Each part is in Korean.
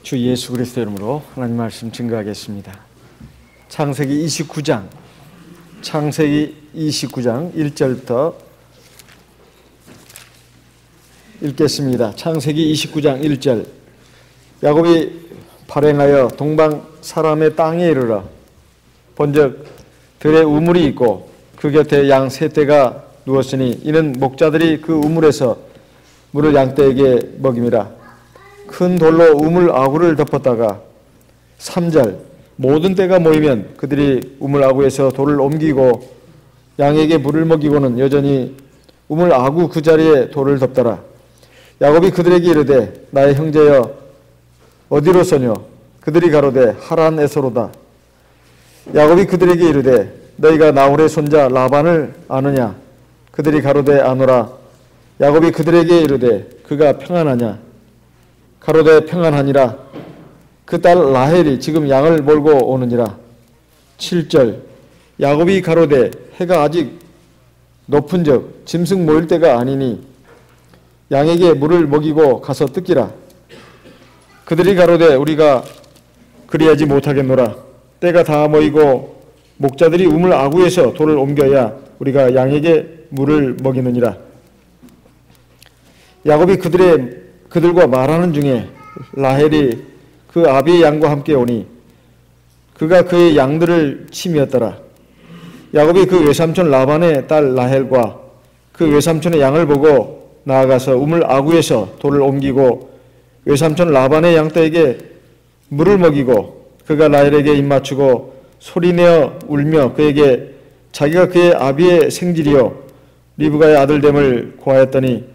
주 예수 그리스도 이름으로 하나님 말씀 증거하겠습니다. 창세기 29장 1절부터 읽겠습니다. 창세기 29장 1절. 야곱이 발행하여 동방 사람의 땅에 이르러 본즉 들에 우물이 있고 그 곁에 양 세 떼가 누웠으니 이는 목자들이 그 우물에서 물을 양떼에게 먹임이라. 큰 돌로 우물 아구를 덮었다가 3절. 모든 떼가 모이면 그들이 우물 아구에서 돌을 옮기고 양에게 물을 먹이고는 여전히 우물 아구 그 자리에 돌을 덮더라. 야곱이 그들에게 이르되 나의 형제여 어디로서뇨? 그들이 가로되 하란에서로다. 야곱이 그들에게 이르되 너희가 나홀의 손자 라반을 아느냐? 그들이 가로되 아노라. 야곱이 그들에게 이르되 그가 평안하냐? 가로되 평안하니라. 그 딸 라헬이 지금 양을 몰고 오느니라. 7절. 야곱이 가로되 해가 아직 높은즉 짐승 모일 때가 아니니 양에게 물을 먹이고 가서 뜯기라. 그들이 가로되 우리가 그리하지 못하겠노라. 때가 다 모이고 목자들이 우물 아구에서 돌을 옮겨야 우리가 양에게 물을 먹이느니라. 야곱이 그들과 말하는 중에 라헬이 그 아비의 양과 함께 오니 그가 그의 양들을 치미었더라. 야곱이 그 외삼촌 라반의 딸 라헬과 그 외삼촌의 양을 보고 나아가서 우물 아구에서 돌을 옮기고 외삼촌 라반의 양떼에게 물을 먹이고 그가 라헬에게 입맞추고 소리내어 울며 그에게 자기가 그의 아비의 생질이요 리브가의 아들됨을 고하였더니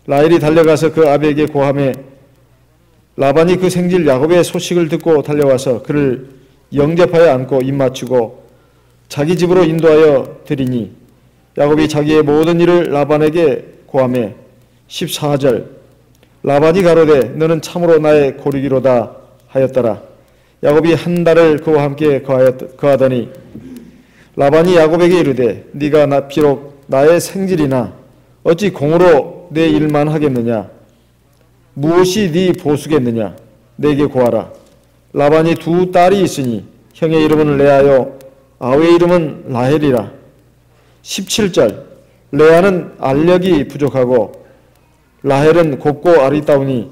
라헬이 달려가서 그 아비에게 고하매 라반이 그 생질 야곱의 소식을 듣고 달려와서 그를 영접하여 안고 입맞추고 자기 집으로 인도하여 드리니 야곱이 자기의 모든 일을 라반에게 고하매 14절. 라반이 가로되 너는 참으로 나의 고르기로다 하였더라. 야곱이 한 달을 그와 함께 거하더니 라반이 야곱에게 이르되 네가 비록 나의 생질이나 어찌 공으로 내 일만 하겠느냐? 무엇이 네 보수겠느냐? 내게 고하라. 라반이 두 딸이 있으니 형의 이름은 레아요 아우의 이름은 라헬이라. 17절. 레아는 알력이 부족하고 라헬은 곱고 아리따우니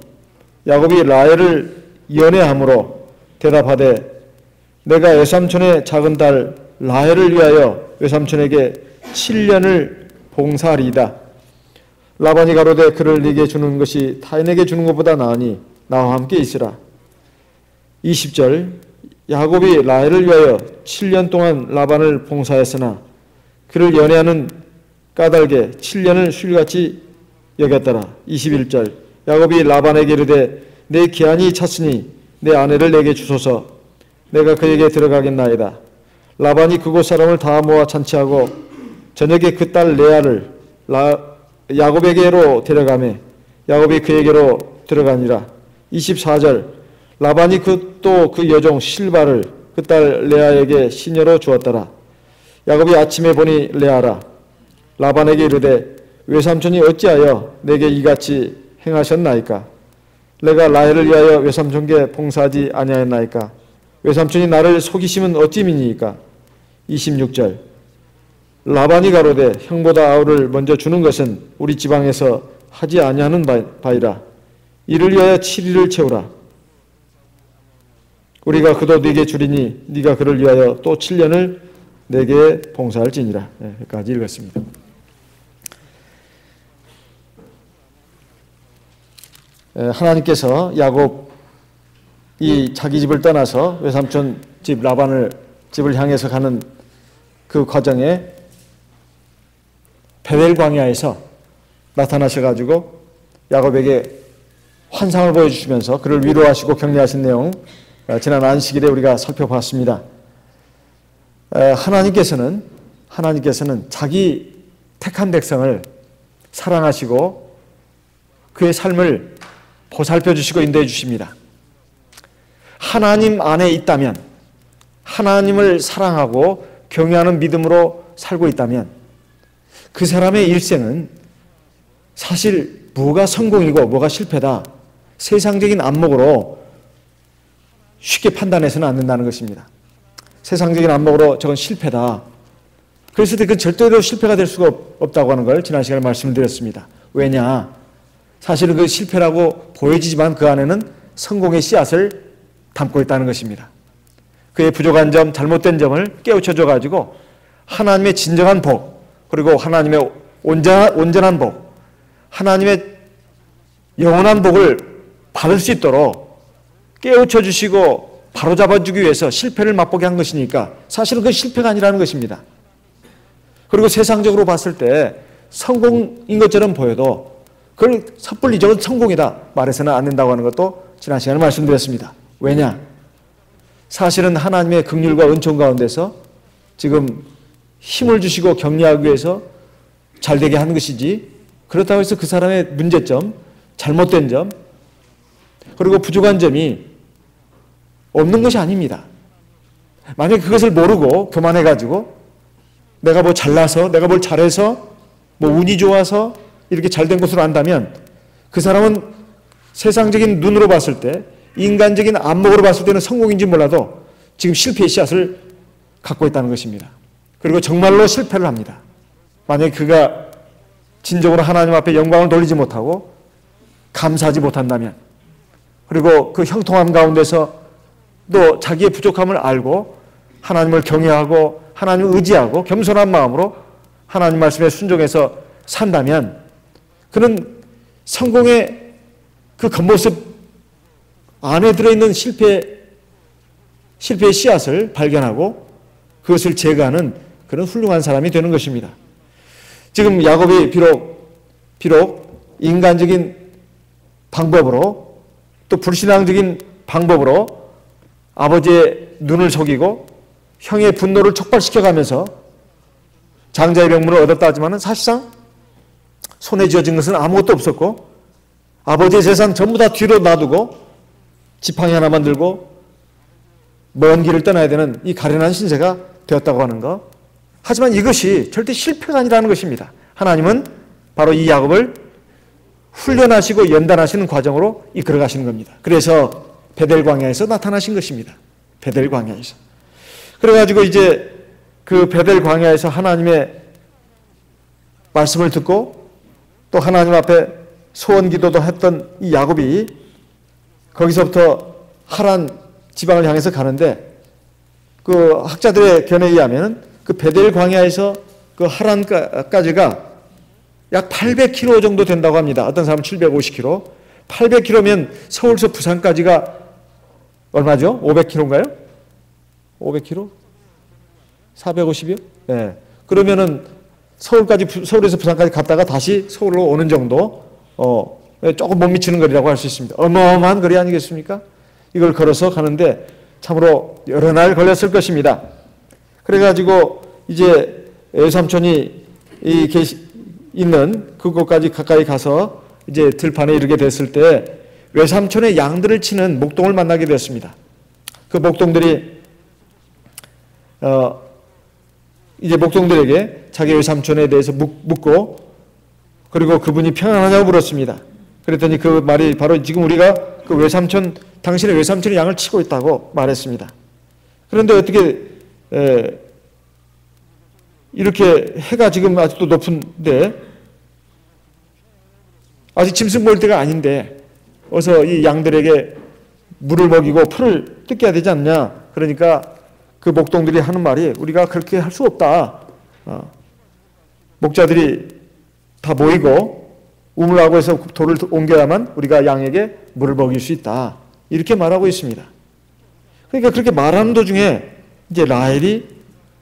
야곱이 라헬을 연애함으로 대답하되 내가 외삼촌의 작은 딸 라헬을 위하여 외삼촌에게 7년을 봉사하리이다. 라반이 가로되 그를 네게 주는 것이 타인에게 주는 것보다 나으니 나와 함께 있으라. 20절. 야곱이 라헬을 위하여 7년 동안 라반을 봉사했으나 그를 연애하는 까닭에 7년을 술같이 여겼더라. 21절. 야곱이 라반에게 이르되 내 기한이 찼으니 내 아내를 내게 주소서. 내가 그에게 들어가겠나이다. 라반이 그곳 사람을 다 모아 잔치하고 저녁에 그 딸 레아를 야곱에게로 데려가매 야곱이 그에게로 들어가니라. 24절. 라반이 또 그 여종 실바를 그 딸 레아에게 시녀로 주었더라. 야곱이 아침에 보니 레아라. 라반에게 이르되 외삼촌이 어찌하여 내게 이같이 행하셨나이까? 내가 라헬을 위하여 외삼촌께 봉사하지 아니하였나이까? 외삼촌이 나를 속이심은 어찌미니이까? 26절. 라반이 가로되 형보다 아우를 먼저 주는 것은 우리 지방에서 하지 아니하는 바이라. 이를 위하여 7일을 채우라. 우리가 그도 네게 주리니 네가 그를 위하여 또 7년을 내게 봉사할지니라. 여기까지 읽었습니다. 하나님께서 야곱이 자기 집을 떠나서 외삼촌 집 집을 향해서 가는 그 과정에 베델 광야에서 나타나셔가지고 야곱에게 환상을 보여주시면서 그를 위로하시고 격려하신 내용 지난 안식일에 우리가 살펴봤습니다. 하나님께서는 자기 택한 백성을 사랑하시고 그의 삶을 보살펴 주시고 인도해 주십니다. 하나님 안에 있다면, 하나님을 사랑하고 경외하는 믿음으로 살고 있다면 그 사람의 일생은 사실 뭐가 성공이고 뭐가 실패다, 세상적인 안목으로 쉽게 판단해서는 안 된다는 것입니다. 세상적인 안목으로 저건 실패다. 그랬을 때 그 절대로 실패가 될 수가 없다고 하는 걸 지난 시간에 말씀을 드렸습니다. 왜냐? 사실은 그 실패라고 보여지지만 그 안에는 성공의 씨앗을 담고 있다는 것입니다. 그의 부족한 점, 잘못된 점을 깨우쳐줘 가지고 하나님의 진정한 복, 그리고 하나님의 온전한 복, 하나님의 영원한 복을 받을 수 있도록 깨우쳐 주시고 바로잡아 주기 위해서 실패를 맛보게 한 것이니까 사실은 그 실패가 아니라는 것입니다. 그리고 세상적으로 봤을 때 성공인 것처럼 보여도 그걸 섣불리 저건 성공이다 말해서는 안 된다고 하는 것도 지난 시간에 말씀드렸습니다. 왜냐? 사실은 하나님의 긍휼과 은총 가운데서 지금 힘을 주시고 격려하기 위해서 잘되게 하는 것이지, 그렇다고 해서 그 사람의 문제점, 잘못된 점, 그리고 부족한 점이 없는 것이 아닙니다. 만약에 그것을 모르고 교만해가지고 내가 뭐 잘나서, 내가 뭘 잘해서, 뭐 운이 좋아서 이렇게 잘된 것으로 안다면 그 사람은 세상적인 눈으로 봤을 때, 인간적인 안목으로 봤을 때는 성공인지 몰라도 지금 실패의 씨앗을 갖고 있다는 것입니다. 그리고 정말로 실패를 합니다. 만약에 그가 진정으로 하나님 앞에 영광을 돌리지 못하고 감사하지 못한다면, 그리고 그 형통함 가운데서 또 자기의 부족함을 알고 하나님을 경외하고 하나님을 의지하고 겸손한 마음으로 하나님 말씀에 순종해서 산다면 그는 성공의 그 겉모습 안에 들어있는 실패의 씨앗을 발견하고 그것을 제거하는 그런 훌륭한 사람이 되는 것입니다. 지금 야곱이 비록 인간적인 방법으로 또 불신앙적인 방법으로 아버지의 눈을 속이고 형의 분노를 촉발시켜가면서 장자의 명분을 얻었다 하지만 사실상 손에 쥐어진 것은 아무것도 없었고 아버지의 재산 전부 다 뒤로 놔두고 지팡이 하나만 들고 먼 길을 떠나야 되는 이 가련한 신세가 되었다고 하는 것. 하지만 이것이 절대 실패가 아니라는 것입니다. 하나님은 바로 이 야곱을 훈련하시고 연단하시는 과정으로 이끌어 가시는 겁니다. 그래서 베델 광야에서 나타나신 것입니다. 베델 광야에서. 그래가지고 이제 그 베델 광야에서 하나님의 말씀을 듣고 또 하나님 앞에 소원 기도도 했던 이 야곱이 거기서부터 하란 지방을 향해서 가는데 그 학자들의 견해에 의하면 그 베델 광야에서 그 하란까지가 약 800km 정도 된다고 합니다. 어떤 사람은 750km. 800km면 서울에서 부산까지가 얼마죠? 500km인가요? 500km? 450이요? 네. 그러면은 서울에서 부산까지 갔다가 다시 서울로 오는 정도, 조금 못 미치는 거리라고 할 수 있습니다. 어마어마한 거리 아니겠습니까? 이걸 걸어서 가는데 참으로 여러 날 걸렸을 것입니다. 그래가지고 이제 외삼촌이 있는 그곳까지 가까이 가서 이제 들판에 이르게 됐을 때 외삼촌의 양들을 치는 목동을 만나게 되었습니다. 그 목동들이 이제 목동들에게 자기 외삼촌에 대해서 묻고 그리고 그분이 평안하냐고 물었습니다. 그랬더니 그 말이 바로 지금 우리가 그 외삼촌, 당신의 외삼촌의 양을 치고 있다고 말했습니다. 그런데 어떻게 이렇게 해가 지금 아직도 높은데 아직 짐승 먹을 때가 아닌데 어서 이 양들에게 물을 먹이고 풀을 뜯겨야 되지 않냐. 그러니까 그 목동들이 하는 말이 우리가 그렇게 할 수 없다. 목자들이 다 모이고 우물하고 해서 돌을 옮겨야만 우리가 양에게 물을 먹일 수 있다. 이렇게 말하고 있습니다. 그러니까 그렇게 말하는 도중에 이제 라헬이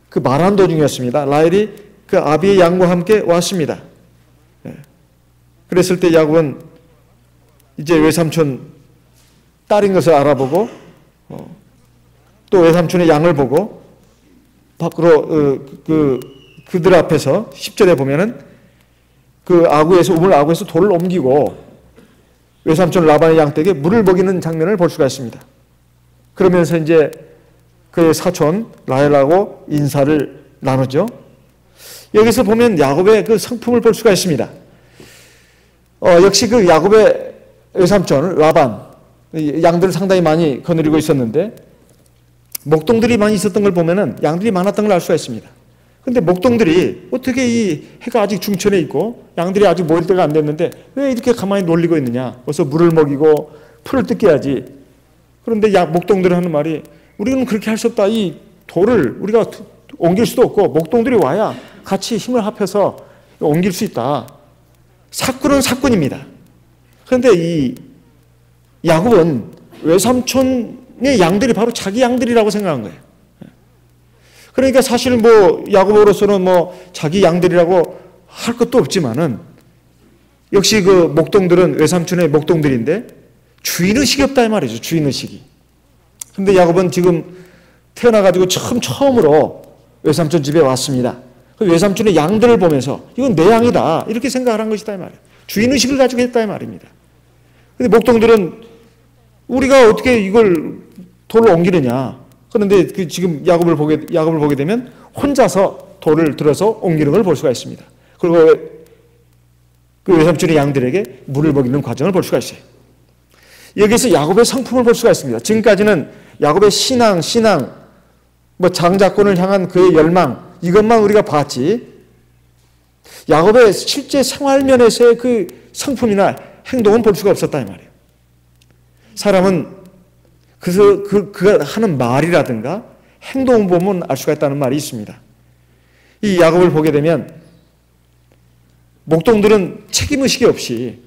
그 말하는 도중이었습니다. 라헬이 그 아비의 양과 함께 왔습니다. 그랬을 때 야곱은 이제 외삼촌 딸인 것을 알아보고 또 외삼촌의 양을 보고 밖으로 그들 앞에서 10절에 보면은 그 우물 아구에서 돌을 옮기고 외삼촌 라반의 양떼에게 물을 먹이는 장면을 볼 수가 있습니다. 그러면서 이제 그의 사촌 라헬하고 인사를 나누죠. 여기서 보면 야곱의 그 성품을 볼 수가 있습니다. 역시 그 야곱의 외삼촌 라반, 양들을 상당히 많이 거느리고 있었는데 목동들이 많이 있었던 걸 보면은 양들이 많았던 걸 알 수가 있습니다. 근데 목동들이 어떻게 이 해가 아직 중천에 있고 양들이 아직 모일 때가 안 됐는데 왜 이렇게 가만히 놀리고 있느냐? 어서 물을 먹이고 풀을 뜯겨야지. 그런데 목동들이 하는 말이 우리는 그렇게 할 수 없다. 이 돌을 우리가 옮길 수도 없고 목동들이 와야 같이 힘을 합해서 옮길 수 있다. 사꾼은 사꾼입니다. 그런데 이 야곱은 외삼촌의 양들이 바로 자기 양들이라고 생각한 거예요. 그러니까 사실 뭐 야곱으로서는 뭐 자기 양들이라고 할 것도 없지만은 역시 그 목동들은 외삼촌의 목동들인데 주인의식이 없다 이 말이죠. 주인의식이. 근데 야곱은 지금 태어나가지고 처음으로 외삼촌 집에 왔습니다. 그 외삼촌의 양들을 보면서 이건 내 양이다 이렇게 생각을 한 것이다 이 말이에요. 주인의식을 가지고 했다 이 말입니다. 근데 목동들은 우리가 어떻게 이걸 돌을 옮기느냐. 그런데 지금 야곱을 보게 되면 혼자서 돌을 들어서 옮기는 걸 볼 수가 있습니다. 그리고 그 외삼촌의 양들에게 물을 먹이는 과정을 볼 수가 있어요. 여기서 야곱의 성품을 볼 수가 있습니다. 지금까지는 야곱의 신앙, 뭐 장자권을 향한 그의 열망, 이것만 우리가 봤지. 야곱의 실제 생활면에서의 그 성품이나 행동은 볼 수가 없었다 이 말이에요. 사람은 그가 하는 말이라든가 행동을 보면 알 수가 있다는 말이 있습니다. 이 야곱을 보게 되면 목동들은 책임의식이 없이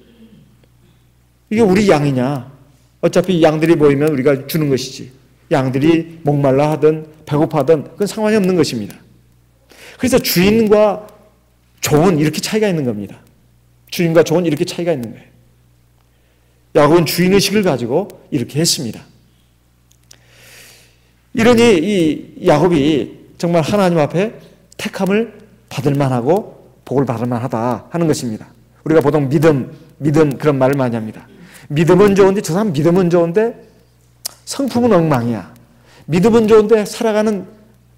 이게 우리 양이냐. 어차피 양들이 모이면 우리가 주는 것이지. 양들이 목말라 하든 배고파든 그건 상관이 없는 것입니다. 그래서 주인과 종은 이렇게 차이가 있는 겁니다. 주인과 종은 이렇게 차이가 있는 거예요. 야곱은 주인의식을 가지고 이렇게 했습니다. 이러니 이 야곱이 정말 하나님 앞에 택함을 받을 만하고 복을 받을 만하다 하는 것입니다. 우리가 보통 믿음 그런 말을 많이 합니다. 믿음은 좋은데 저 사람 믿음은 좋은데 성품은 엉망이야. 믿음은 좋은데 살아가는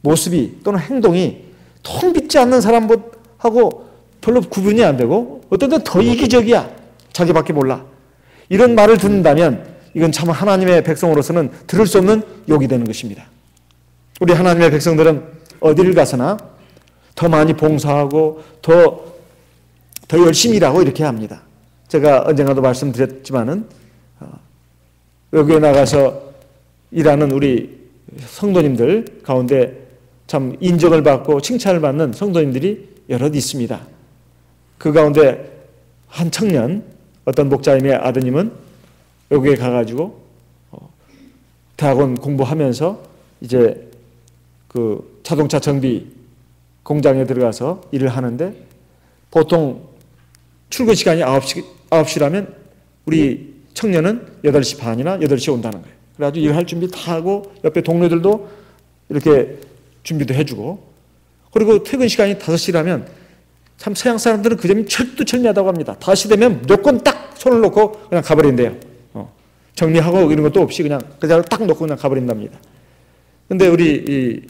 모습이 또는 행동이 통 믿지 않는 사람하고 별로 구분이 안 되고 어떤 데는 더 이기적이야. 자기밖에 몰라. 이런 말을 듣는다면 이건 참 하나님의 백성으로서는 들을 수 없는 욕이 되는 것입니다. 우리 하나님의 백성들은 어디를 가서나 더 많이 봉사하고 더 열심히 일하고 이렇게 합니다. 제가 언젠가도 말씀드렸지만은 여기에 나가서 일하는 우리 성도님들 가운데 참 인정을 받고 칭찬을 받는 성도님들이 여럿 있습니다. 그 가운데 한 청년, 어떤 목자님의 아드님은 여기에 가가지고 대학원 공부하면서 이제 그 자동차 정비 공장에 들어가서 일을 하는데 보통 출근 시간이 9시라면 우리 청년은 8시 반이나 8시에 온다는 거예요. 그래가지고 일할 준비 다 하고 옆에 동료들도 이렇게 준비도 해주고 그리고 퇴근 시간이 5시라면 참 서양 사람들은 그 점이 철두철미하다고 합니다. 5시 되면 무조건 딱 손을 놓고 그냥 가버린대요. 정리하고 이런 것도 없이 그냥 딱 놓고 그냥 가버린답니다. 근데 우리 이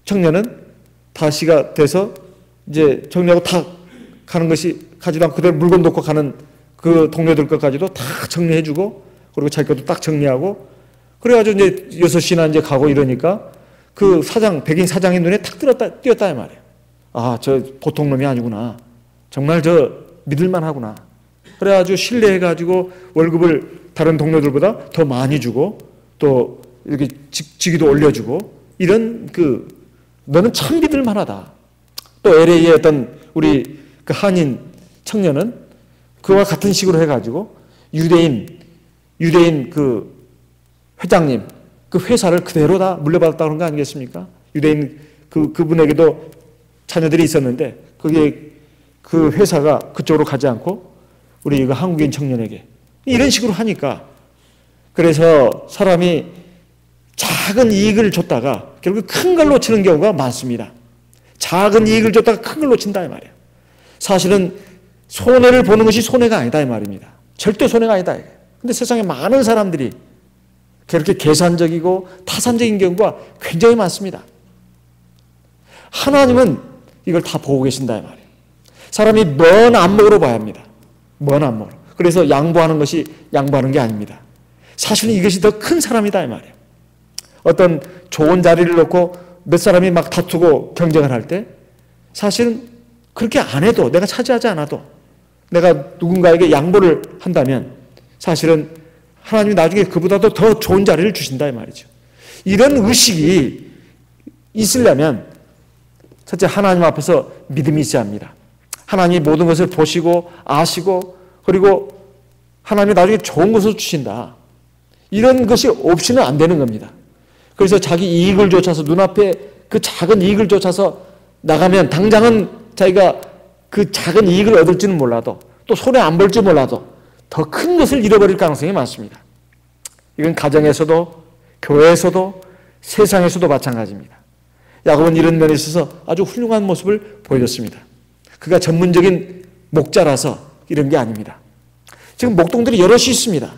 청년은 5시가 돼서 이제 정리하고 다 가는 것이 가지도 않고 그대로 물건 놓고 가는 그 동료들 것까지도 다 정리해주고 그리고 자기 것도 딱 정리하고 그래가지고 이제 6시나 이제 가고 이러니까 그 사장, 백인 사장의 눈에 탁 띄었다 이 말이에요. 아, 저 보통 놈이 아니구나. 정말 저 믿을만 하구나. 그래가지고 신뢰해가지고 월급을 다른 동료들보다 더 많이 주고 또 이렇게 직위도 올려주고 이런 너는 참 믿을만 하다. 또 LA의 어떤 우리 그 한인 청년은 그와 같은 식으로 해가지고 유대인 그 회장님 그 회사를 그대로 다 물려받았다는 거 아니겠습니까? 유대인 그분에게도 자녀들이 있었는데 그게 그 회사가 그쪽으로 가지 않고 우리 그 한국인 청년에게 이런 식으로 하니까 그래서 사람이 작은 이익을 줬다가 결국 큰 걸 놓치는 경우가 많습니다. 작은 이익을 줬다가 큰 걸 놓친다 이 말이에요. 사실은 손해를 보는 것이 손해가 아니다 이 말입니다. 절대 손해가 아니다. 근데 세상에 많은 사람들이 그렇게 계산적이고 타산적인 경우가 굉장히 많습니다. 하나님은 이걸 다 보고 계신다 이 말이에요. 사람이 먼 안목으로 봐야 합니다. 먼 안목으로. 그래서 양보하는 것이 양보하는 게 아닙니다. 사실은 이것이 더 큰 사람이다 이 말이에요. 어떤 좋은 자리를 놓고 몇 사람이 막 다투고 경쟁을 할 때 사실은 그렇게 안 해도, 내가 차지하지 않아도, 내가 누군가에게 양보를 한다면 사실은 하나님이 나중에 그보다도 더 좋은 자리를 주신다 이 말이죠. 이런 의식이 있으려면 첫째, 하나님 앞에서 믿음이 있어야 합니다. 하나님이 모든 것을 보시고 아시고, 그리고 하나님이 나중에 좋은 것을 주신다. 이런 것이 없이는 안 되는 겁니다. 그래서 자기 이익을 쫓아서, 눈앞에 그 작은 이익을 쫓아서 나가면 당장은 자기가 그 작은 이익을 얻을지는 몰라도, 또 손에 안 볼지 몰라도 더 큰 것을 잃어버릴 가능성이 많습니다. 이건 가정에서도, 교회에서도, 세상에서도 마찬가지입니다. 야곱은 이런 면에 있어서 아주 훌륭한 모습을 보여줬습니다. 그가 전문적인 목자라서 이런 게 아닙니다. 지금 목동들이 여럿이 있습니다.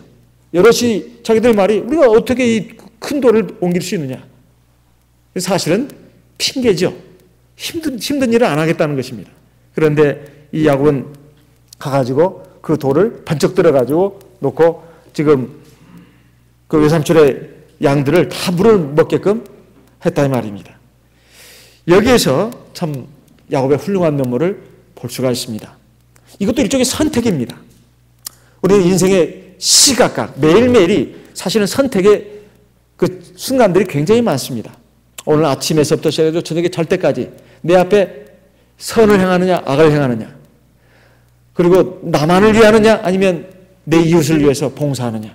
여럿이 자기들 말이, 우리가 어떻게 이 큰 돌을 옮길 수 있느냐. 사실은 핑계죠. 힘든 일을 안 하겠다는 것입니다. 그런데 이 야곱은 가가지고 그 돌을 번쩍 들어가지고 놓고 지금 그 외삼촌의 양들을 다 물을 먹게끔 했다 이 말입니다. 여기에서 참 야곱의 훌륭한 면모를 볼 수가 있습니다. 이것도 일종의 선택입니다. 우리는 인생의 시각각, 매일매일이 사실은 선택의 그 순간들이 굉장히 많습니다. 오늘 아침에서부터 시작해서 저녁에 잘 때까지 내 앞에 선을 행하느냐 악을 행하느냐, 그리고 나만을 위하느냐 아니면 내 이웃을 위해서 봉사하느냐,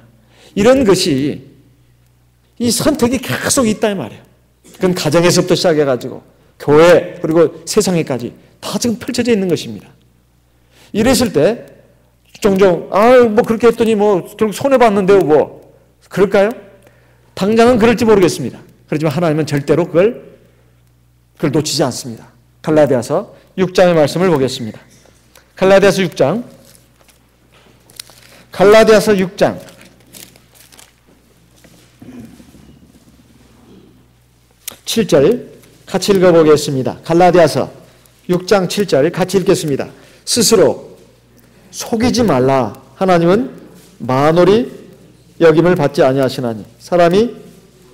이런 것이 이 선택이 계속 있다 이 말이에요. 그건 가정에서부터 시작해가지고 교회 그리고 세상에까지 다 지금 펼쳐져 있는 것입니다. 이랬을 때 종종 뭐 그렇게 했더니 뭐 손해봤는데요 뭐 그럴까요? 당장은 그럴지 모르겠습니다. 그렇지만 하나님은 절대로 그걸 놓치지 않습니다. 갈라디아서 6장의 말씀을 보겠습니다. 갈라디아서 6장 7절 같이 읽어보겠습니다. 갈라디아서 6장 7절 같이 읽겠습니다. 스스로 속이지 말라. 하나님은 만홀히 여김을 받지 아니하시나니 사람이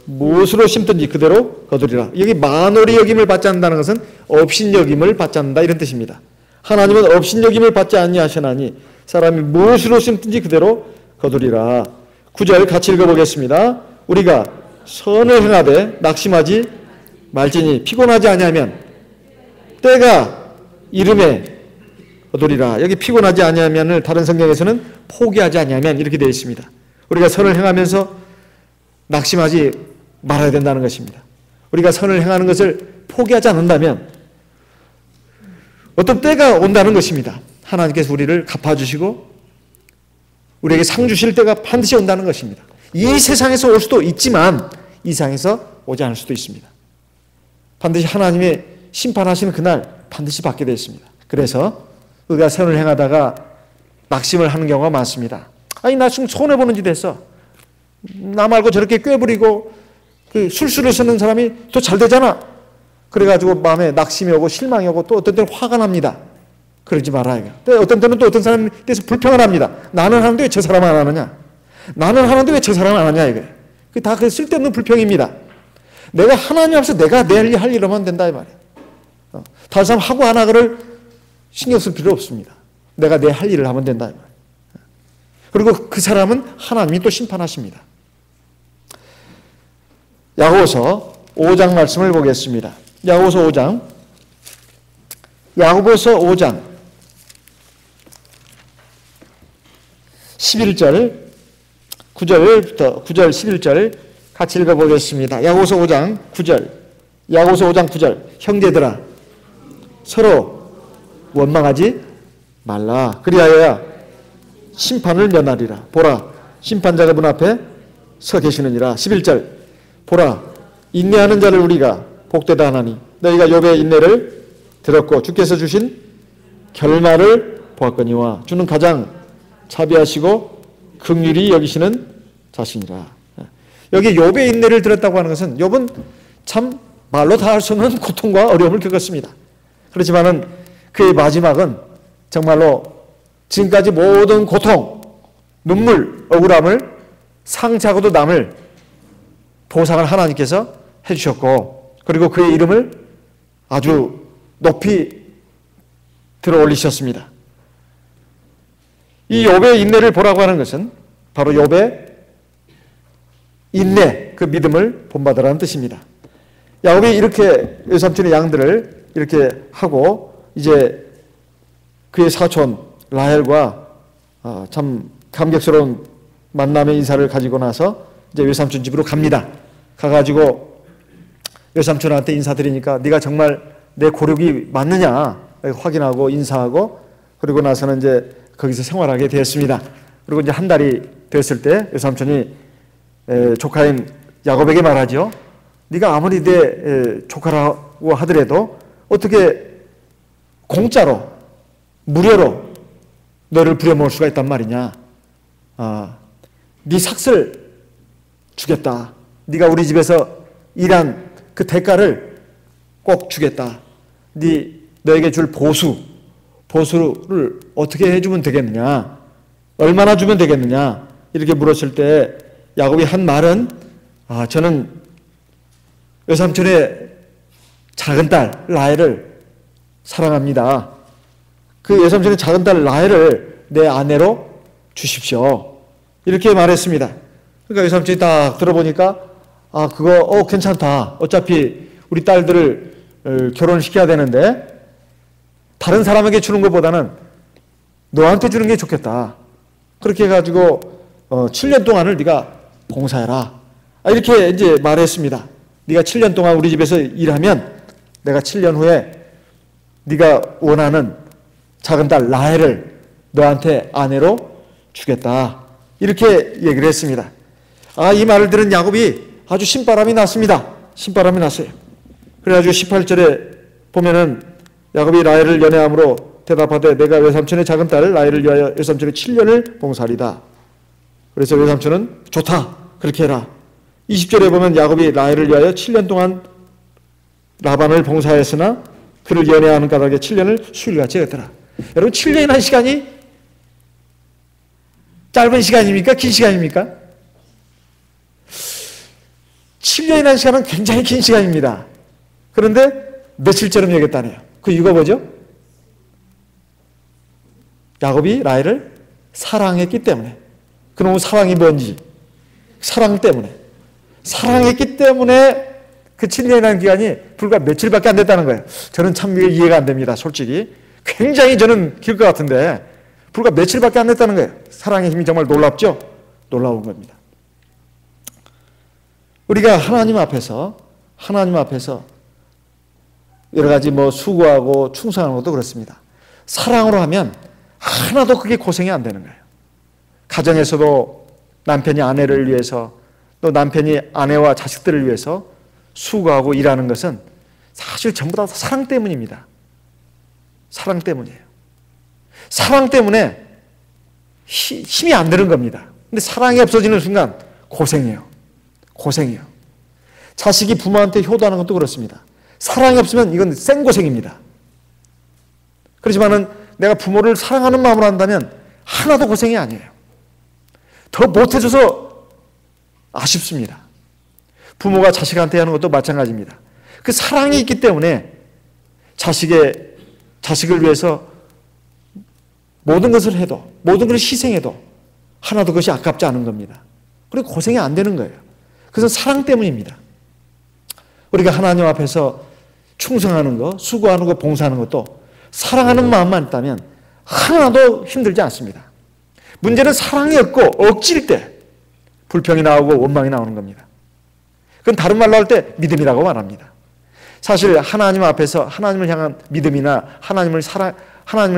무엇으로 심든지 그대로 거두리라. 여기 만홀히 여김을 받지 않는다는 것은 업신여김을 받지 않는다 이런 뜻입니다. 하나님은 업신여김을 받지 아니하시나니 사람이 무엇으로 심든지 그대로 거두리라. 9절 같이 읽어보겠습니다. 우리가 선을 행하되 낙심하지 말지니 피곤하지 아니하면 때가 이름에 거두리라. 여기 피곤하지 아니하면을 다른 성경에서는 포기하지 아니하면 이렇게 되어 있습니다. 우리가 선을 행하면서 낙심하지 말아야 된다는 것입니다. 우리가 선을 행하는 것을 포기하지 않는다면 어떤 때가 온다는 것입니다. 하나님께서 우리를 갚아주시고 우리에게 상 주실 때가 반드시 온다는 것입니다. 이 세상에서 올 수도 있지만 이 세상에서 오지 않을 수도 있습니다. 반드시 하나님의 심판하시는 그날 반드시 받게 되어 있습니다. 그래서 우리가 선을 행하다가 낙심을 하는 경우가 많습니다. 아니 나 지금 손해보는 짓 했어. 나 말고 저렇게 꾀부리고 그 술수를 쓰는 사람이 더 잘 되잖아. 그래가지고 마음에 낙심이 오고 실망이 오고 또 어떤 때는 화가 납니다. 그러지 말아요. 어떤 때는 또 어떤 사람에 대해서 불평을 합니다. 나는 하는데 왜 저 사람은 안 하느냐. 나는 하는데 왜 저 사람은 안 하냐 이거예요. 그게 다 쓸데없는 불평입니다. 내가 하나님 앞에서 내가 내 할 일 하면 된다 이 말이에요. 다른 사람 하고 안 하고를 신경 쓸 필요 없습니다. 내가 내 할 일을 하면 된다 이 말이에요. 그리고 그 사람은 하나님이 또 심판하십니다. 야고보서 5장 말씀을 보겠습니다. 야고보서 5장 11절 9절부터 9절 11절 같이 읽어보겠습니다. 야고보서 5장 9절 형제들아 서로 원망하지 말라. 그리하여야 심판을 면하리라. 보라 심판자가 문 앞에 서 계시느니라. 11절 보라 인내하는 자를 우리가 복되다 하나니 너희가 욥의 인내를 들었고 주께서 주신 결말을 보았거니와 주는 가장 자비하시고 긍휼히 여기시는 자신이라. 여기 욥의 인내를 들었다고 하는 것은 욥은 참 말로 다 할 수 없는 고통과 어려움을 겪었습니다. 그렇지만은 그의 마지막은 정말로 지금까지 모든 고통, 눈물, 억울함을 상자고도 남을 보상을 하나님께서 해주셨고, 그리고 그의 이름을 아주 높이 들어 올리셨습니다. 이 욥의 인내를 보라고 하는 것은 바로 욥의 인내, 그 믿음을 본받으라는 뜻입니다. 야곱이 이렇게 외삼촌의 양들을 이렇게 하고 이제 그의 사촌 라헬과 참 감격스러운 만남의 인사를 가지고 나서 이제 외삼촌 집으로 갑니다. 가가지고 외삼촌한테 인사드리니까 네가 정말 내 고륙이 맞느냐 확인하고 인사하고, 그리고 나서는 이제 거기서 생활하게 되었습니다. 그리고 이제 한 달이 됐을 때 외삼촌이 조카인 야곱에게 말하죠. 네가 아무리 내 조카라고 하더라도 어떻게 공짜로 무료로 너를 부려먹을 수가 있단 말이냐. 네 삭슬 주겠다. 네가 우리 집에서 일한 그 대가를 꼭 주겠다. 너에게 줄 보수를 어떻게 해주면 되겠느냐. 얼마나 주면 되겠느냐. 이렇게 물었을 때 야곱이 한 말은 저는 외삼촌의 작은 딸 라헬을 사랑합니다. 그 외삼촌의 작은 딸 라헬을 내 아내로 주십시오. 이렇게 말했습니다. 그러니까 외삼촌이 딱 들어보니까 그거 괜찮다. 어차피 우리 딸들을 결혼시켜야 되는데 다른 사람에게 주는 것보다는 너한테 주는 게 좋겠다. 그렇게 해가지고 7년 동안을 네가 봉사해라. 이렇게 이제 말했습니다. 네가 7년 동안 우리 집에서 일하면 내가 7년 후에 네가 원하는 작은 딸 라헬을 너한테 아내로 주겠다. 이렇게 얘기를 했습니다. 이 말을 들은 야곱이 아주 신바람이 났습니다. 신바람이 났어요. 그래가지고 18절에 보면은 야곱이 라헬을 연애함으로 대답하되 내가 외삼촌의 작은 딸 라헬을 위하여 외삼촌의 7년을 봉사하리다. 그래서 외삼촌은 좋다. 그렇게 해라. 20절에 보면 야곱이 라헬을 위하여 7년 동안 라반을 봉사했으나 그를 연애하는 까닭에 7년을 수일같이 했더라. 여러분 7년이라는 시간이 짧은 시간입니까? 긴 시간입니까? 7년이라는 시간은 굉장히 긴 시간입니다. 그런데 며칠처럼 여겼다네요. 그 이유가 뭐죠? 야곱이 라헬을 사랑했기 때문에. 그놈의 사랑이 뭔지 사랑 때문에. 사랑했기 때문에 그 7년이라는 기간이 불과 며칠밖에 안 됐다는 거예요. 저는 참 이해가 안 됩니다. 솔직히. 굉장히 저는 길 것 같은데 불과 며칠밖에 안 됐다는 거예요. 사랑의 힘이 정말 놀랍죠? 놀라운 겁니다. 우리가 하나님 앞에서 여러 가지 수고하고 충성하는 것도 그렇습니다. 사랑으로 하면 하나도 그게 고생이 안 되는 거예요. 가정에서도 남편이 아내를 위해서 또 남편이 아내와 자식들을 위해서 수고하고 일하는 것은 사실 전부 다 사랑 때문입니다. 사랑 때문이에요. 사랑 때문에 힘이 안 드는 겁니다. 근데 사랑이 없어지는 순간 고생이에요. 고생이에요. 자식이 부모한테 효도하는 것도 그렇습니다. 사랑이 없으면 이건 생고생입니다. 그렇지만은 내가 부모를 사랑하는 마음으로 한다면 하나도 고생이 아니에요. 더 못해줘서 아쉽습니다. 부모가 자식한테 하는 것도 마찬가지입니다. 그 사랑이 있기 때문에 자식을 위해서 모든 것을 해도, 모든 것을 희생해도 하나도 그것이 아깝지 않은 겁니다. 그리고 고생이 안 되는 거예요. 그것은 사랑 때문입니다. 우리가 하나님 앞에서 충성하는 것, 수고하는 것, 봉사하는 것도 사랑하는 마음만 있다면 하나도 힘들지 않습니다. 문제는 사랑이 없고 억지일 때 불평이 나오고 원망이 나오는 겁니다. 그건 다른 말로 할 때 믿음이라고 말합니다. 사실 하나님 앞에서 하나님을 향한 믿음이나 하나님을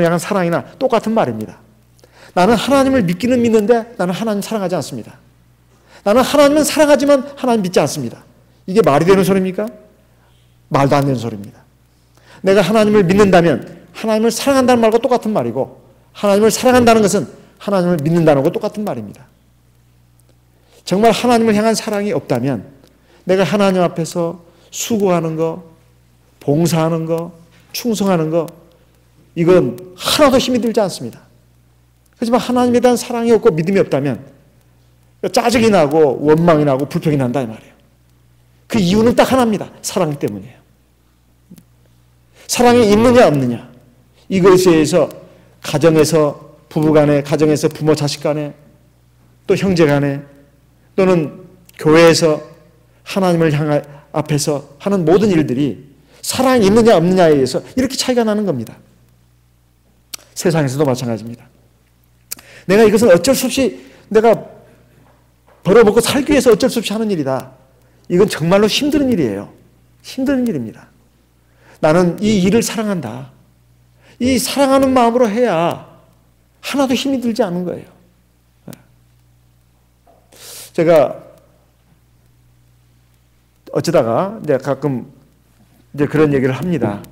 향한 사랑이나 똑같은 말입니다. 나는 하나님을 믿기는 믿는데 나는 하나님 사랑하지 않습니다. 나는 하나님은 사랑하지만 하나님 믿지 않습니다. 이게 말이 되는 소리입니까? 말도 안 되는 소리입니다. 내가 하나님을 믿는다면 하나님을 사랑한다는 말과 똑같은 말이고, 하나님을 사랑한다는 것은 하나님을 믿는다는 것과 똑같은 말입니다. 정말 하나님을 향한 사랑이 없다면 내가 하나님 앞에서 수고하는 거, 봉사하는 거, 충성하는 거, 이건 하나도 힘이 들지 않습니다. 하지만 하나님에 대한 사랑이 없고 믿음이 없다면 짜증이 나고 원망이 나고 불평이 난다 이 말이에요. 그 이유는 딱 하나입니다. 사랑 때문이에요. 사랑이 있느냐 없느냐, 이것에 의해서 가정에서 부부간에, 가정에서 부모 자식 간에, 또 형제 간에, 또는 교회에서 하나님을 향해 앞에서 하는 모든 일들이 사랑이 있느냐 없느냐에 의해서 이렇게 차이가 나는 겁니다. 세상에서도 마찬가지입니다. 내가 이것은 어쩔 수 없이 내가 벌어먹고 살기 위해서 어쩔 수 없이 하는 일이다. 이건 정말로 힘든 일이에요. 힘든 일입니다. 나는 이 일을 사랑한다. 이 사랑하는 마음으로 해야 하나도 힘이 들지 않는 거예요. 제가 어쩌다가 이제 가끔 이제 그런 얘기를 합니다.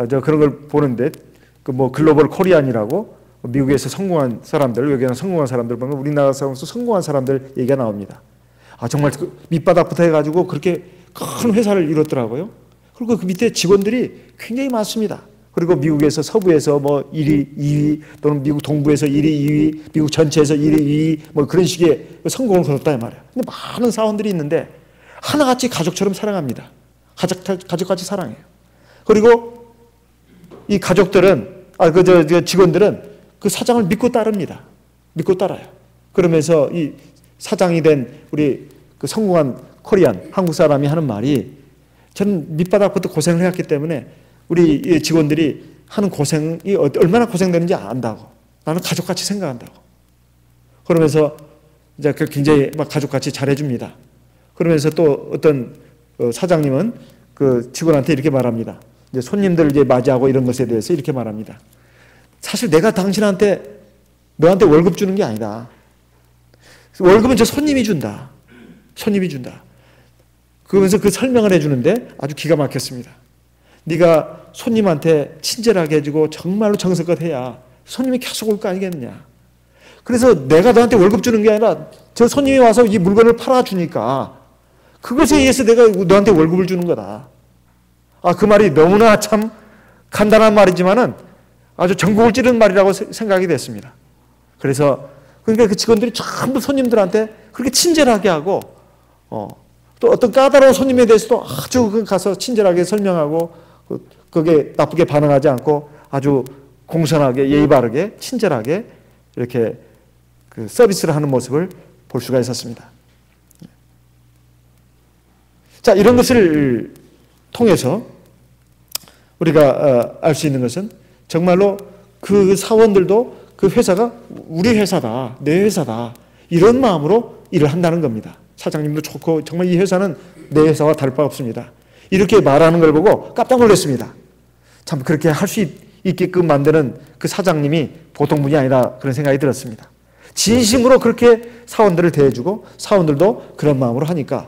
저 그런 걸 보는데 그 뭐 글로벌 코리안이라고 미국에서 성공한 사람들, 여기는 성공한 사람들 보면 우리나라에서 성공한 사람들 얘기가 나옵니다. 아, 정말 그 밑바닥부터 해가지고 그렇게 큰 회사를 이뤘더라고요. 그리고 그 밑에 직원들이 굉장히 많습니다. 그리고 미국에서 서부에서 뭐 1위, 2위, 또는 미국 동부에서 1위, 2위, 미국 전체에서 1위, 2위, 뭐 그런 식의 성공을 거뒀다 말이에요. 근데 많은 사원들이 있는데 하나같이 가족처럼 사랑합니다. 가족같이 사랑해요. 그리고 이 가족들은, 직원들은 그 사장을 믿고 따릅니다. 믿고 따라요. 그러면서 이 사장이 된 우리 그 성공한 코리안, 한국 사람이 하는 말이, 저는 밑바닥부터 고생을 해왔기 때문에 우리 직원들이 하는 고생이 얼마나 고생되는지 안다고. 나는 가족같이 생각한다고. 그러면서 이제 굉장히 막 가족같이 잘해줍니다. 그러면서 또 어떤 사장님은 그 직원한테 이렇게 말합니다. 이제 손님들 이제 맞이하고 이런 것에 대해서 이렇게 말합니다. 사실 내가 너한테 월급 주는 게 아니다. 월급은 저 손님이 준다. 손님이 준다. 그러면서 그 설명을 해주는데 아주 기가 막혔습니다. 네가 손님한테 친절하게 해주고 정말로 정성껏 해야 손님이 계속 올 거 아니겠느냐. 그래서 내가 너한테 월급 주는 게 아니라 저 손님이 와서 이 물건을 팔아주니까 그것에 의해서 내가 너한테 월급을 주는 거다. 아, 그 말이 너무나 참 간단한 말이지만은 아주 전곡을 찌르는 말이라고 생각이 됐습니다. 그래서 그러니까 그 직원들이 전부 손님들한테 그렇게 친절하게 하고, 또 어떤 까다로운 손님에 대해서도 아주 가서 친절하게 설명하고, 그게 나쁘게 반응하지 않고 아주 공손하게, 예의 바르게, 친절하게 이렇게 그 서비스를 하는 모습을 볼 수가 있었습니다. 자, 이런 것을 통해서 우리가 알 수 있는 것은 정말로 그 사원들도 그 회사가 우리 회사다, 내 회사다, 이런 마음으로 일을 한다는 겁니다. 사장님도 좋고 정말 이 회사는 내 회사와 다를 바 없습니다. 이렇게 말하는 걸 보고 깜짝 놀랐습니다. 참 그렇게 할 수 있게끔 만드는 그 사장님이 보통 분이 아니라 그런 생각이 들었습니다. 진심으로 그렇게 사원들을 대해주고 사원들도 그런 마음으로 하니까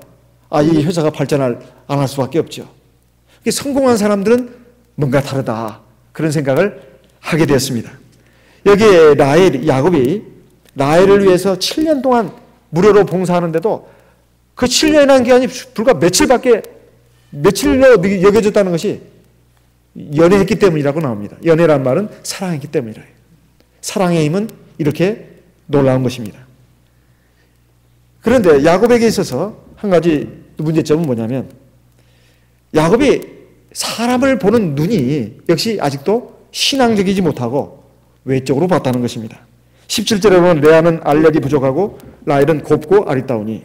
이 회사가 발전을 안 할 수밖에 없죠. 성공한 사람들은 뭔가 다르다, 그런 생각을 하게 되었습니다. 여기에 야곱이 라헬을 위해서 7년 동안 무료로 봉사하는데도 그 7년이라는 기간이 불과 며칠로 여겨졌다는 것이 연애했기 때문이라고 나옵니다. 연애란 말은 사랑했기 때문이라 해요. 사랑의 힘은 이렇게 놀라운 것입니다. 그런데 야곱에게 있어서 한 가지 문제점은 뭐냐면, 야곱이 사람을 보는 눈이 역시 아직도 신앙적이지 못하고 외적으로 봤다는 것입니다. 17절에 보면 레아는 알력이 부족하고 라헬은 곱고 아리따우니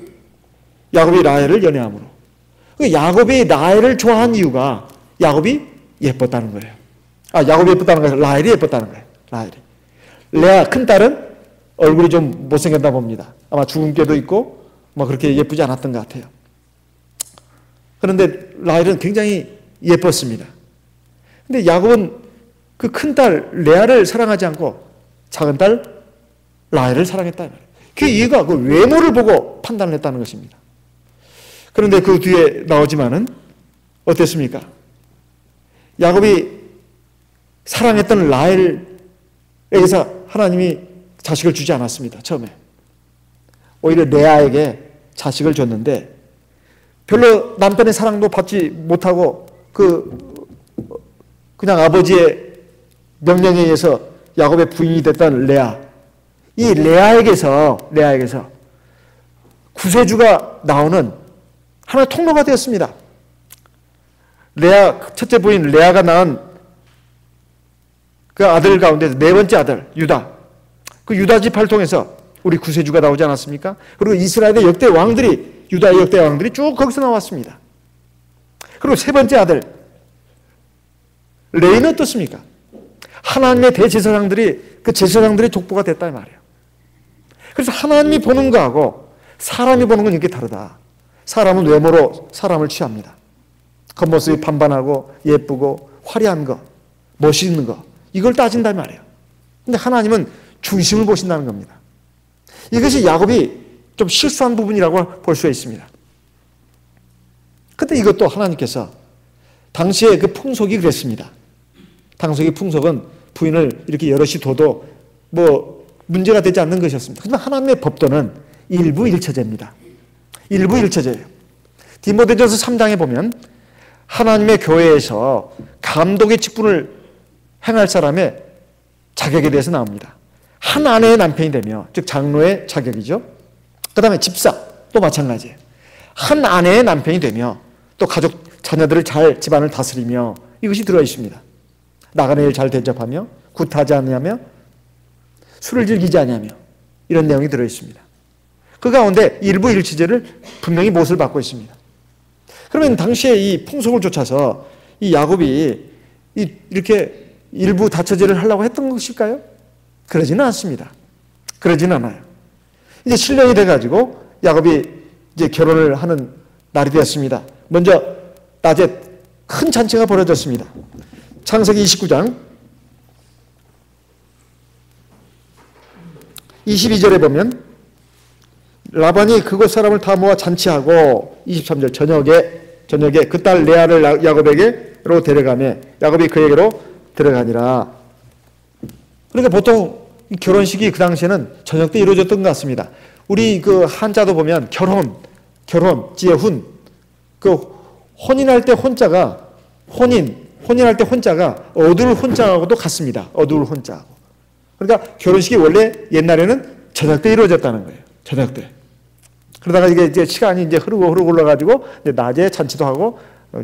야곱이 라헬을 연애함으로. 야곱이 라헬을 좋아한 이유가 야곱이 예뻤다는 거예요. 야곱이 예뻤다는 거예요. 라헬이 예뻤다는 거예요. 라헬이. 레아 큰딸은 얼굴이 좀 못생겼나 봅니다. 아마 주근깨도 있고 뭐 그렇게 예쁘지 않았던 것 같아요. 그런데 라헬은 굉장히 예뻤습니다. 근데 야곱은 그 큰딸 레아를 사랑하지 않고 작은 딸 라헬을 사랑했다. 그 이유가 그 외모를 보고 판단을 했다는 것입니다. 그런데 그 뒤에 나오지만은 어땠습니까? 야곱이 사랑했던 라헬에게서 하나님이 자식을 주지 않았습니다. 처음에. 오히려 레아에게 자식을 줬는데 별로 남편의 사랑도 받지 못하고 그냥 아버지의 명령에 의해서 야곱의 부인이 됐던 레아. 이 레아에게서 구세주가 나오는 하나의 통로가 되었습니다. 레아, 첫째 부인 레아가 낳은 그 아들 가운데 네 번째 아들 유다, 그 유다 지파를 통해서 우리 구세주가 나오지 않았습니까? 그리고 이스라엘의 역대 왕들이, 유다의 역대 왕들이 쭉 거기서 나왔습니다. 그리고 세 번째 아들 레이는 어떻습니까? 하나님의 대제사장들이, 그 제사장들의 족보가 됐다 이 말이에요. 그래서 하나님이 보는 거하고 사람이 보는 건 이게 다르다. 사람은 외모로 사람을 취합니다. 겉모습이 반반하고 예쁘고 화려한 거, 멋있는 거, 이걸 따진단 말이에요. 근데 하나님은 중심을 보신다는 겁니다. 이것이 야곱이 좀 실수한 부분이라고 볼 수 있습니다. 근데 이것도 하나님께서 당시에 그 풍속이 그랬습니다. 당시의 풍속은 부인을 이렇게 여럿이 둬도 뭐 문제가 되지 않는 것이었습니다. 그런데 하나님의 법도는 일부일처제입니다. 일부일처제예요. 디모데전서 3장에 보면 하나님의 교회에서 감독의 직분을 행할 사람의 자격에 대해서 나옵니다. 한 아내의 남편이 되며, 즉 장로의 자격이죠. 그 다음에 집사, 또 마찬가지예요. 한 아내의 남편이 되며 또 가족, 자녀들을 잘 집안을 다스리며, 이것이 들어있습니다. 나가는 일 잘 대접하며 구타하지 않으며 술을 즐기지 않으며, 이런 내용이 들어있습니다. 그 가운데 일부일치제를 분명히 못을 받고 있습니다. 그러면 당시에 이 풍속을 쫓아서 이 야곱이 이렇게 일부 다처제를 하려고 했던 것일까요? 그러지는 않습니다. 그러지는 않아요. 이제 7년이 돼가지고 야곱이 이제 결혼을 하는 날이 되었습니다. 먼저 낮에 큰 잔치가 벌어졌습니다. 창세기 29장 22절에 보면 라반이 그곳 사람을 다 모아 잔치하고, 23절 저녁에 그 딸 레아를 야곱에게로 데려가매 야곱이 그에게로 들어가니라. 그러니까 보통 결혼식이 그 당시에는 저녁 때 이루어졌던 것 같습니다. 우리 그 한자도 보면 결혼, 지혜훈, 그 혼인할 때 혼자가 혼인할 때 혼자가 어두울 혼자하고도 같습니다. 어두울 혼자하고. 그러니까 결혼식이 원래 옛날에는 저녁 때 이루어졌다는 거예요. 저녁 때. 그러다가 이게 시간이 이제 흐르고 올라가지고 낮에 잔치도 하고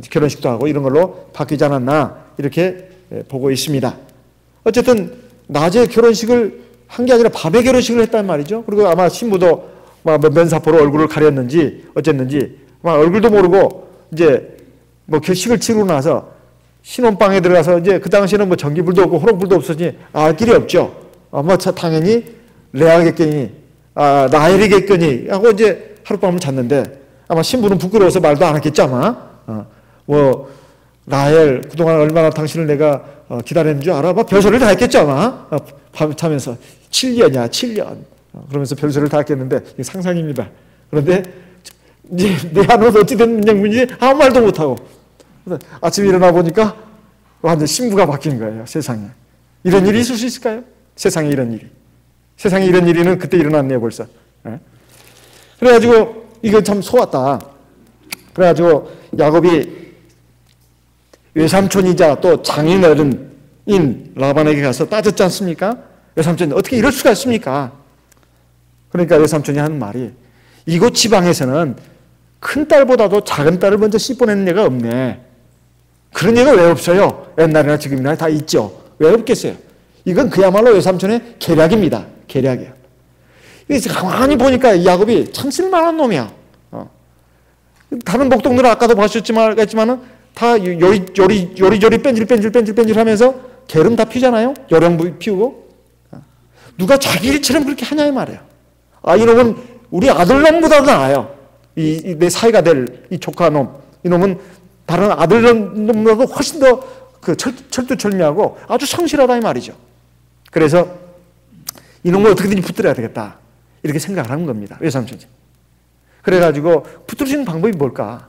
결혼식도 하고 이런 걸로 바뀌지 않았나, 이렇게 보고 있습니다. 어쨌든 낮에 결혼식을 한 게 아니라 밤에 결혼식을 했단 말이죠. 그리고 아마 신부도 면사포로 얼굴을 가렸는지 어쨌는지 얼굴도 모르고 이제 뭐 결식을 치르고 나서 신혼방에 들어가서, 이제 그 당시에는 뭐 전기불도 없고 호롱불도 없으니 알 길이 없죠. 아마 당연히 레아겠거니 라헬이겠거니 하고 이제 하룻밤을 잤는데, 아마 신부는 부끄러워서 말도 안 했겠죠 아마. 뭐 라헬 그동안 얼마나 당신을 내가 기다렸는 줄 알아? 막 별소리를 다 했겠죠 아마. 밤 자면서 7년이야 7년 그러면서 별소리를 다 했겠는데, 이게 상상입니다. 그런데 이제 내 안으로 어찌 된 영문인지 아무 말도 못하고, 아침에 일어나 보니까 완전 신부가 바뀐 거예요. 세상에 이런 일이 있을 수 있을까요? 세상에 이런 일이. 세상에 이런 일이는 그때 일어났네요 벌써. 그래가지고 이거 참 속았다. 그래가지고 야곱이 외삼촌이자 또 장인 어른인 라반에게 가서 따졌지 않습니까? 외삼촌이 어떻게 이럴 수가 있습니까? 그러니까 외삼촌이 하는 말이, 이곳 지방에서는 큰 딸보다도 작은 딸을 먼저 씹어내는 애가 없네. 그런 애가 왜 없어요? 옛날이나 지금이나 다 있죠. 왜 없겠어요? 이건 그야말로 외삼촌의 계략입니다. 계략이야. 그래서 가만히 보니까 야곱이 참 쓸만한 놈이야. 다른 목동들은 아까도 보셨지만 다 요리조리 뺀질 하면서 게으름 다 피잖아요. 요령 피우고. 누가 자기 일처럼 그렇게 하냐 이 말이에요. 이놈은 우리 아들놈보다 나아요. 내 사이가 될 이 조카놈, 이놈은 다른 아들놈보다도 훨씬 더 그 철두철미하고 아주 성실하다 이 말이죠. 그래서 이놈을 어떻게든지 붙들어야 되겠다, 이렇게 생각을 하는 겁니다. 외삼촌이. 그래가지고 붙들 수 있는 방법이 뭘까?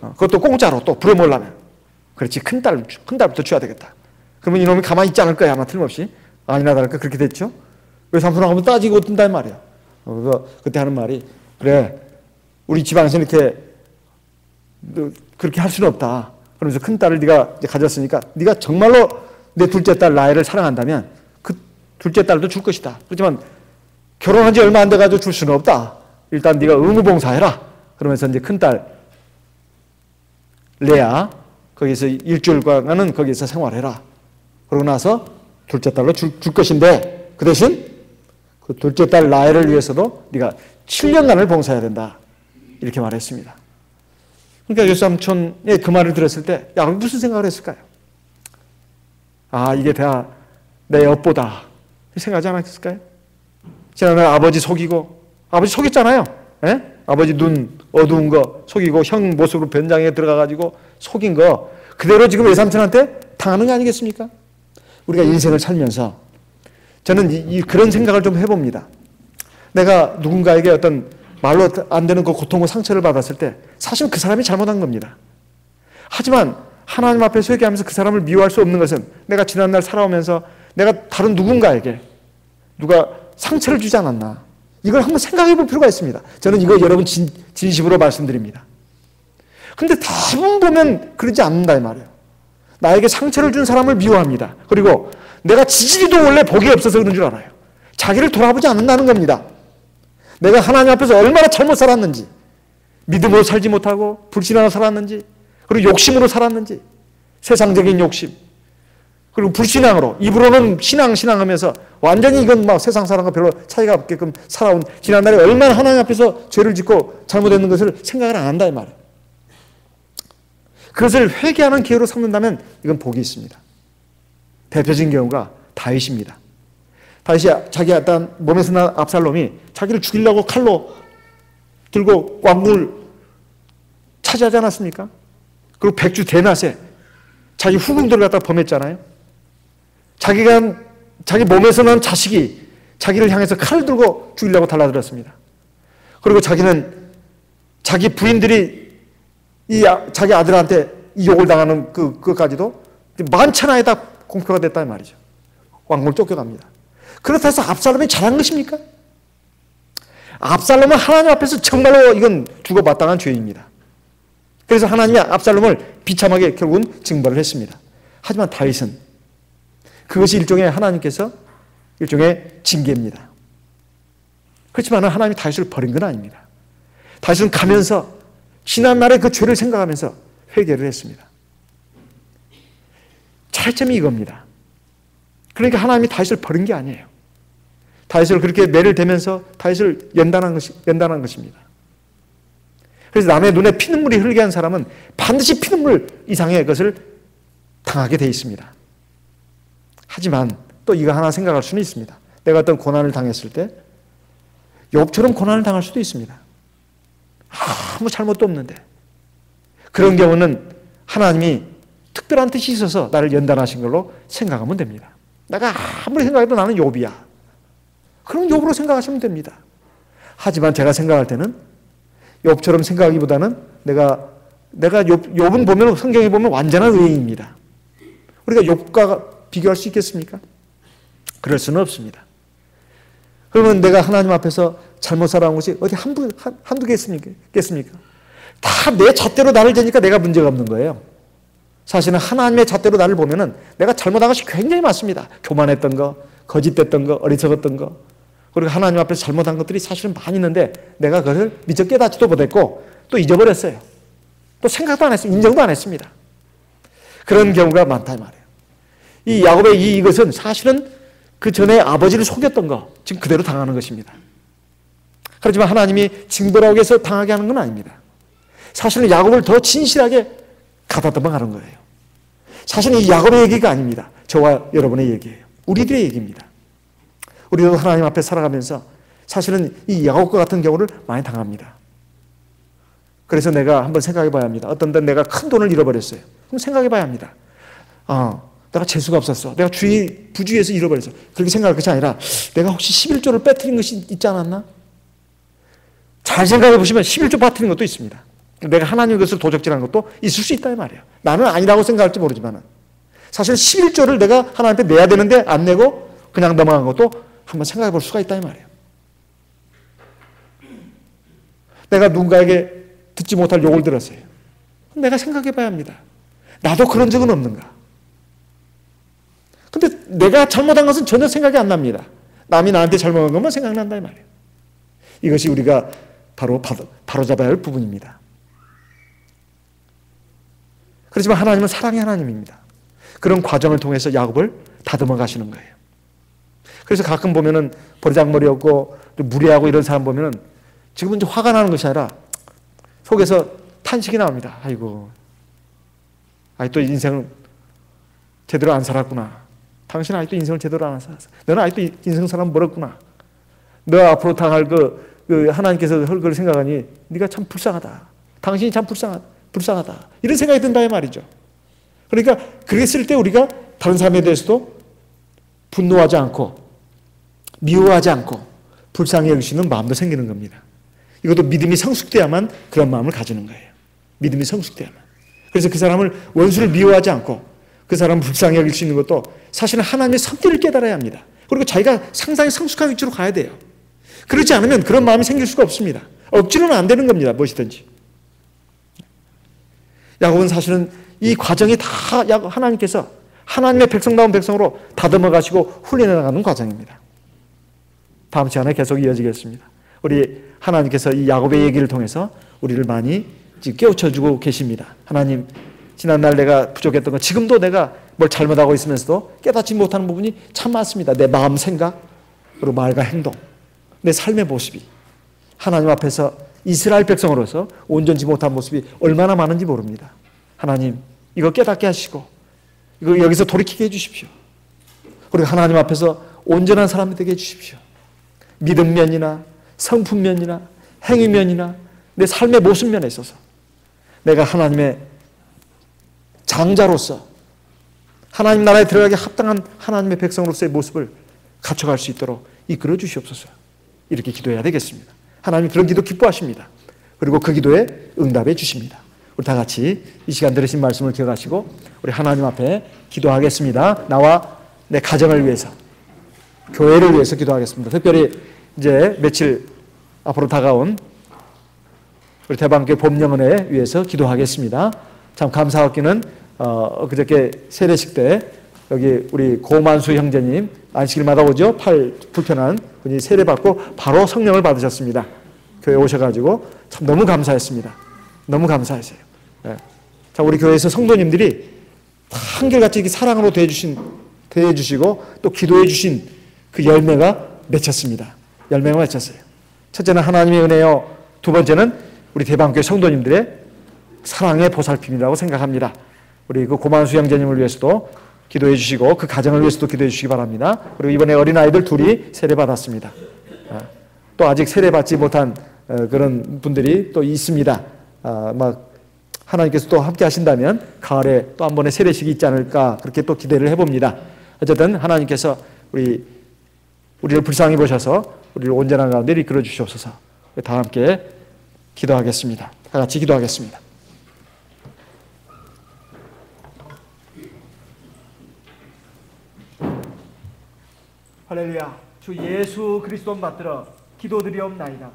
그것도 공짜로 또 부려먹으려면, 그렇지, 큰 딸부터 줘야 되겠다. 그러면 이놈이 가만히 있지 않을 거야 아마 틀림없이. 아니나 다를까 그렇게 됐죠. 외삼촌하고 한번 따지고 뜬단 말이야. 그래서 그때 하는 말이, 그래 우리 집안에서 이렇게 그렇게 할 수는 없다. 그러면서 큰 딸을 네가 이제 가졌으니까 네가 정말로 내 둘째 딸 라헬을 사랑한다면 그 둘째 딸도 줄 것이다. 그렇지만 결혼한 지 얼마 안 돼가지고 줄 수는 없다. 일단 네가 의무봉사해라. 그러면서 이제 큰딸 레아 거기서 일주일간은 거기서 생활해라. 그러고 나서 둘째 딸로 줄 것인데 그 대신 그 둘째 딸 라헬을 위해서도 네가 7년간을 봉사해야 된다. 이렇게 말했습니다. 그러니까 요삼촌의 그 말을 들었을 때 야곱이 무슨 생각을 했을까요? 아, 이게 다 내 엿보다 생각하지 않았을까요? 지난날 아버지 속이고, 아버지 속였잖아요. 예? 아버지 눈 어두운 거 속이고 형 모습으로 변장에 들어가가지고 속인 거 그대로 지금 외삼촌한테 당하는 거 아니겠습니까? 우리가 인생을 살면서 저는 그런 생각을 좀 해봅니다. 내가 누군가에게 어떤 말로 안 되는 그 고통과 상처를 받았을 때 사실 그 사람이 잘못한 겁니다. 하지만 하나님 앞에서 회개하면서 그 사람을 미워할 수 없는 것은 내가 지난날 살아오면서 내가 다른 누군가에게 누가 상처를 주지 않았나, 이걸 한번 생각해 볼 필요가 있습니다. 저는 이거 여러분 진심으로 말씀드립니다. 근데 대부분 보면 그러지 않는다 이 말이에요. 나에게 상처를 준 사람을 미워합니다. 그리고 내가 지지리도 원래 복이 없어서 그런 줄 알아요. 자기를 돌아보지 않는다는 겁니다. 내가 하나님 앞에서 얼마나 잘못 살았는지, 믿음으로 살지 못하고 불신하고 살았는지, 그리고 욕심으로 살았는지, 세상적인 욕심, 그리고 불신앙으로, 입으로는 신앙하면서 완전히 이건 막 세상 사람과 별로 차이가 없게끔 살아온 지난날에 얼마나 하나님 앞에서 죄를 짓고 잘못했는 것을 생각을 안 한다 이 말이에요. 그것을 회개하는 기회로 삼는다면 이건 복이 있습니다. 대표적인 경우가 다윗입니다. 다윗이 자기 어떤 몸에서 난 압살롬이 자기를 죽이려고 칼로 들고 왕궁을 차지하지 않았습니까? 그리고 백주 대낮에 자기 후궁들을 갖다 범했잖아요. 자기 몸에서 난 자식이 자기를 향해서 칼을 들고 죽이려고 달라들었습니다. 그리고 자기는 자기 부인들이 자기 아들한테 이 욕을 당하는 그것까지도 만천하에 다 공표가 됐다는 말이죠. 왕궁을 쫓겨갑니다. 그렇다 해서 압살롬이 잘한 것입니까? 압살롬은 하나님 앞에서 정말로 이건 죽어마땅한 죄입니다. 그래서 하나님이 압살롬을 비참하게 결국은 징벌을 했습니다. 하지만 다윗은 그것이 일종의 하나님께서 일종의 징계입니다. 그렇지만 하나님이 다윗을 버린 건 아닙니다. 다윗은 가면서 지난날의 그 죄를 생각하면서 회개를 했습니다. 차이점이 이겁니다. 그러니까 하나님이 다윗을 버린 게 아니에요. 다윗을 그렇게 매를 대면서 다윗을 연단한 것입니다. 그래서 남의 눈에 피눈물이 흐르게 한 사람은 반드시 피눈물 이상의 것을 당하게 돼 있습니다. 하지만 또 이거 하나 생각할 수는 있습니다. 내가 어떤 고난을 당했을 때 욥처럼 고난을 당할 수도 있습니다. 아무 잘못도 없는데 그런 경우는 하나님이 특별한 뜻이 있어서 나를 연단하신 걸로 생각하면 됩니다. 내가 아무리 생각해도 나는 욥이야. 그럼 욥으로 생각하시면 됩니다. 하지만 제가 생각할 때는 욥처럼 생각하기보다는 내가 욥은 보면 성경에 보면 완전한 의인입니다. 우리가 욥과 비교할 수 있겠습니까? 그럴 수는 없습니다. 그러면 내가 하나님 앞에서 잘못 살아온 것이 어디 한두 개 있겠습니까? 다 내 잣대로 나를 재니까 내가 문제가 없는 거예요. 사실은 하나님의 잣대로 나를 보면은 내가 잘못한 것이 굉장히 많습니다. 교만했던 거, 거짓됐던 거, 어리석었던 거, 그리고 하나님 앞에서 잘못한 것들이 사실은 많이 있는데 내가 그것을 미처 깨닫지도 못했고 또 잊어버렸어요. 또 생각도 안 했어요. 인정도 안 했습니다. 그런 경우가 많다 이 말이에요. 이 야곱의 이것은 사실은 그 전에 아버지를 속였던 거 지금 그대로 당하는 것입니다. 그렇지만 하나님이 징벌하기 위해서 당하게 하는 건 아닙니다. 사실은 야곱을 더 진실하게 가다듬어가는 거예요. 사실은 이 야곱의 얘기가 아닙니다. 저와 여러분의 얘기예요. 우리들의 얘기입니다. 우리도 하나님 앞에 살아가면서 사실은 이 야곱과 같은 경우를 많이 당합니다. 그래서 내가 한번 생각해 봐야 합니다. 어떤 때 내가 큰 돈을 잃어버렸어요. 그럼 생각해 봐야 합니다. 내가 재수가 없었어. 내가 부주의해서 잃어버렸어. 그렇게 생각할 것이 아니라 내가 혹시 11조를 빼뜨린 것이 있지 않았나? 잘 생각해 보시면 11조 빠뜨린 것도 있습니다. 내가 하나님의 것을 도적질한 것도 있을 수 있다 이 말이에요. 나는 아니라고 생각할지 모르지만 사실 11조를 내가 하나님께 내야 되는데 안 내고 그냥 넘어간 것도 한번 생각해 볼 수가 있다 이 말이에요. 내가 누군가에게 듣지 못할 욕을 들었어요. 내가 생각해 봐야 합니다. 나도 그런 적은 없는가? 근데 내가 잘못한 것은 전혀 생각이 안 납니다. 남이 나한테 잘못한 것만 생각난다 이 말이에요. 이것이 우리가 바로잡아야 할 부분입니다. 그렇지만 하나님은 사랑의 하나님입니다. 그런 과정을 통해서 야곱을 다듬어 가시는 거예요. 그래서 가끔 보면은 버르장머리였고 무례하고 이런 사람 보면은 지금은 이제 화가 나는 것이 아니라 속에서 탄식이 나옵니다. 아이고, 아직도 인생을 제대로 안 살았구나. 당신은 아직도 인생을 제대로 안 살았어. 너는 아직도 인생 사람 멀었구나. 너 앞으로 당할 그 하나님께서 할 걸 생각하니 네가 참 불쌍하다. 당신이 참 불쌍하다. 이런 생각이 든다 이 말이죠. 그러니까 그랬을 때 우리가 다른 사람에 대해서도 분노하지 않고 미워하지 않고 불쌍히 여기시는 마음도 생기는 겁니다. 이것도 믿음이 성숙돼야만 그런 마음을 가지는 거예요. 믿음이 성숙돼야만. 그래서 그 사람을 원수를 미워하지 않고 그 사람을 불쌍히 여길 수 있는 것도 사실은 하나님의 성질을 깨달아야 합니다. 그리고 자기가 상당히 성숙한 위치로 가야 돼요. 그렇지 않으면 그런 마음이 생길 수가 없습니다. 억지로는 안 되는 겁니다. 무엇이든지. 야곱은 사실은 이 과정이 다 하나님께서 하나님의 백성다운 백성으로 다듬어 가시고 훈련해 나가는 과정입니다. 다음 시간에 계속 이어지겠습니다. 우리 하나님께서 이 야곱의 얘기를 통해서 우리를 많이 깨우쳐주고 계십니다. 하나님, 지난날 내가 부족했던 거 지금도 내가 뭘 잘못하고 있으면서도 깨닫지 못하는 부분이 참 많습니다. 내 마음 생각, 그리고 말과 행동, 내 삶의 모습이 하나님 앞에서 이스라엘 백성으로서 온전치 못한 모습이 얼마나 많은지 모릅니다. 하나님, 이거 깨닫게 하시고 이거 여기서 돌이키게 해주십시오. 그리고 하나님 앞에서 온전한 사람이 되게 해주십시오. 믿음 면이나 성품 면이나 행위 면이나 내 삶의 모습 면에 있어서 내가 하나님의 장자로서 하나님 나라에 들어가기 합당한 하나님의 백성으로서의 모습을 갖춰갈 수 있도록 이끌어 주시옵소서. 이렇게 기도해야 되겠습니다. 하나님 그런 기도 기뻐하십니다. 그리고 그 기도에 응답해 주십니다. 우리 다 같이 이 시간 들으신 말씀을 기억하시고 우리 하나님 앞에 기도하겠습니다. 나와 내 가정을 위해서, 교회를 위해서 기도하겠습니다. 특별히 이제 며칠 앞으로 다가온 우리 대방교회 봄영은회 위해서 기도하겠습니다. 참 감사하기는 그저께 세례식 때 여기 우리 고만수 형제님 안식일마다 오죠. 팔 불편한 분이 세례받고 바로 성령을 받으셨습니다. 교회 오셔가지고 참 너무 감사했습니다. 너무 감사했어요. 네. 자, 우리 교회에서 성도님들이 한결같이 이렇게 사랑으로 대해주시고 또 기도해주신 그 열매가 맺혔습니다. 열매가 맺혔어요. 첫째는 하나님의 은혜요. 두 번째는 우리 대방교회 성도님들의 사랑의 보살핌이라고 생각합니다. 우리 그 고만수 형제님을 위해서도 기도해 주시고 그 가정을 위해서도 기도해 주시기 바랍니다. 그리고 이번에 어린아이들 둘이 세례받았습니다. 또 아직 세례받지 못한 그런 분들이 또 있습니다. 막 하나님께서 또 함께 하신다면 가을에 또 한 번의 세례식이 있지 않을까 그렇게 또 기대를 해봅니다. 어쨌든 하나님께서 우리를 불쌍히 보셔서 우리를 온전한 가운데 이끌어 주시옵소서. 다 함께 기도하겠습니다. 다 같이 기도하겠습니다. 할렐루야. 주 예수 그리스도 받들어 기도드리옵나이다.